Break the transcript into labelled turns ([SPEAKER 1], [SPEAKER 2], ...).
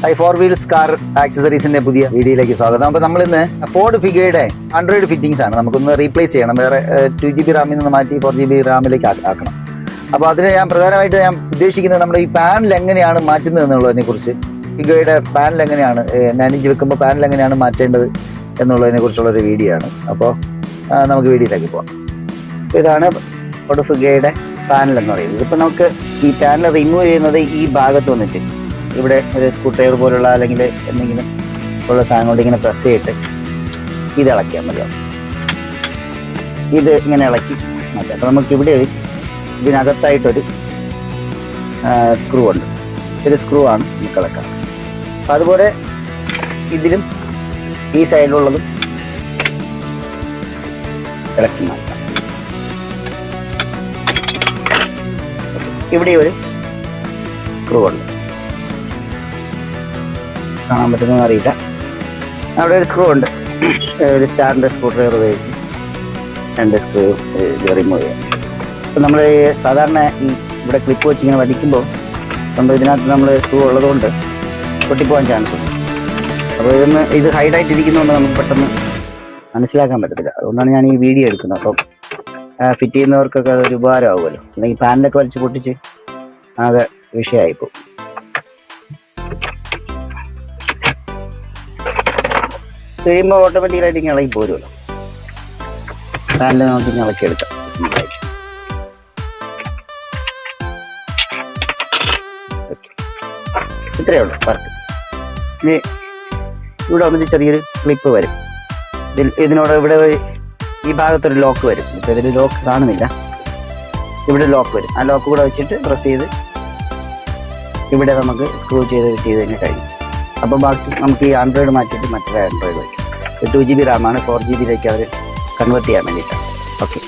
[SPEAKER 1] Four wheels car ആക്സസറീസിന്റെ പുതിയ വീഡിയോയിലേക്ക് സ്വാഗതം. അപ്പോൾ നമ്മൾ ഇന്ന് ഫോർഡ് ഫിഗയുടെ ആൻഡ്രോയിഡ് ഫിറ്റിംഗ്സ് ആണ് നമുക്കൊന്ന് റീപ്ലേസ് ചെയ്യണം. വേറെ 2GB റാമിൽ നിന്ന് മാറ്റി 4GB റാമിലേക്ക് ആക്കണം. അപ്പോൾ അതിന് ഞാൻ പ്രധാനമായിട്ട് ഉദ്ദേശിക്കുന്നത് നമ്മുടെ ഈ പാനൽ എങ്ങനെയാണ് മാറ്റുന്നത് എന്നുള്ളതിനെ കുറിച്ച്, ഫിഗയുടെ പാനൽ എങ്ങനെയാണ് 9 ഇഞ്ച് വെക്കുമ്പോൾ പാനൽ എങ്ങനെയാണ് മാറ്റേണ്ടത് എന്നുള്ളതിനെ കുറിച്ചുള്ളൊരു വീഡിയോ ആണ്. അപ്പോൾ നമുക്ക് വീഡിയോയിലേക്ക് പോകാം. ഇതാണ് ഫോർഡ് ഫിഗയുടെ പാനൽ എന്ന് പറയുന്നത്. ഇപ്പോൾ നമുക്ക് ഈ പാനൽ റിമൂവ് ചെയ്യുന്നത് ഈ ഭാഗത്ത് വന്നിട്ട് ഇവിടെ ഒരു സ്ക്രൂ ഡ്രൈവർ പോലുള്ള അല്ലെങ്കിൽ എന്തെങ്കിലും ഉള്ള സാധനം കൊണ്ട് ഇങ്ങനെ പ്രസ് ചെയ്തിട്ട് ഇത് ഇളക്കിയാൽ മതിയാവും. ഇത് ഇങ്ങനെ ഇളക്കി മാറ്റാം. അപ്പോൾ നമുക്ക് ഇവിടെ ഇതിനകത്തായിട്ടൊരു സ്ക്രൂ ഉണ്ട്. ഒരു സ്ക്രൂ ആണ് നമുക്ക് ഇളക്കാം. അപ്പം അതുപോലെ ഇതിലും ഈ സൈഡിലുള്ളതും ഇളക്കി മാറ്റാം. ഇവിടെ ഒരു സ്ക്രൂ ഉണ്ട്, കാണാൻ പറ്റുന്നതെന്ന് അറിയില്ല. അവിടെ ഒരു സ്ക്രൂ ഉണ്ട്, ഒരു സ്റ്റാറിൻ്റെ സ്ക്രൂ ഡ്രൈവർ ഉപയോഗിച്ച് 2 സ്ക്രൂ റിമൂവ് ചെയ്യാം. അപ്പം നമ്മൾ സാധാരണ ഈ ഇവിടെ ക്ലിപ്പ് വെച്ച് ഇങ്ങനെ വലിക്കുമ്പോൾ നമ്മൾ ഇതിനകത്ത് നമ്മൾ സ്ക്രൂ ഉള്ളതുകൊണ്ട് പൊട്ടിപ്പോകാൻ ചാൻസ് ഉണ്ട്. അപ്പോൾ ഇത് ഹൈഡായിട്ടിരിക്കുന്നതുകൊണ്ട് നമുക്ക് പെട്ടെന്ന് മനസ്സിലാക്കാൻ പറ്റത്തില്ല. അതുകൊണ്ടാണ് ഞാൻ ഈ വീഡിയോ എടുക്കുന്നത്. അപ്പം ഫിറ്റ് ചെയ്യുന്നവർക്കൊക്കെ അതൊരു ഉപകാരമാകുമല്ലോ. അല്ലെങ്കിൽ പാനലൊക്കെ വലിച്ച് പൊട്ടിച്ച് ആകെ വിഷയമായിപ്പോവും. കഴിയുമ്പോൾ ഓട്ടോമാറ്റിക്കലായിട്ട് ഇങ്ങനെ ഇളകി പോരുമല്ലോ. പാനൽ നമുക്ക് ഇങ്ങനെ ഇളക്കിയെടുക്കാം. ഇത്രയേ ഉള്ളൂ വർക്ക്. ഇനി ഇവിടെ വന്നിട്ട് ചെറിയൊരു ക്ലിപ്പ് വരും. ഇതിനോട് ഇവിടെ ഈ ഭാഗത്തൊരു ലോക്ക് വരും. ഇപ്പോൾ ഇതിൽ ലോക്ക് കാണുന്നില്ല, ഇവിടെ ലോക്ക് വരും. ആ ലോക്ക് കൂടെ വെച്ചിട്ട് പ്രസ് ചെയ്ത് ഇവിടെ നമുക്ക് സ്ക്രൂ ചെയ്ത് തന്നെ കഴിയും. അപ്പോൾ ബാക്കി നമുക്ക് ഈ ആൻഡ്രോയിഡ് മാറ്റിയിട്ട് മറ്റൊരു ആൻഡ്രോയിഡ് വയ്ക്കും. 2GB റാമാണ് 4GB അവർ കൺവേർട്ട് ചെയ്യാൻ വേണ്ടിയിട്ടാണ്. ഓക്കെ.